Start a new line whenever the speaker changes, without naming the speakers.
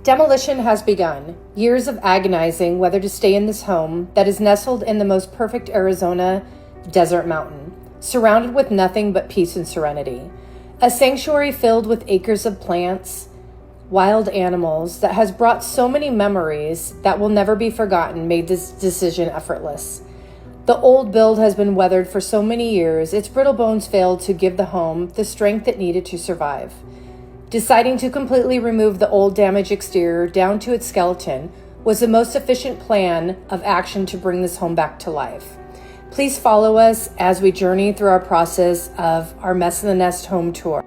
Demolition has begun. Years of agonizing whether to stay in this home that is nestled in the most perfect Arizona desert mountain, surrounded with nothing but peace and serenity. A sanctuary filled with acres of plants, wild animals that has brought so many memories that will never be forgotten made this decision effortless. The old build has been weathered for so many years, its brittle bones failed to give the home the strength it needed to survive. Deciding to completely remove the old damaged exterior down to its skeleton was the most efficient plan of action to bring this home back to life. Please follow us as we journey through our process of our Mess in the Nest home tour.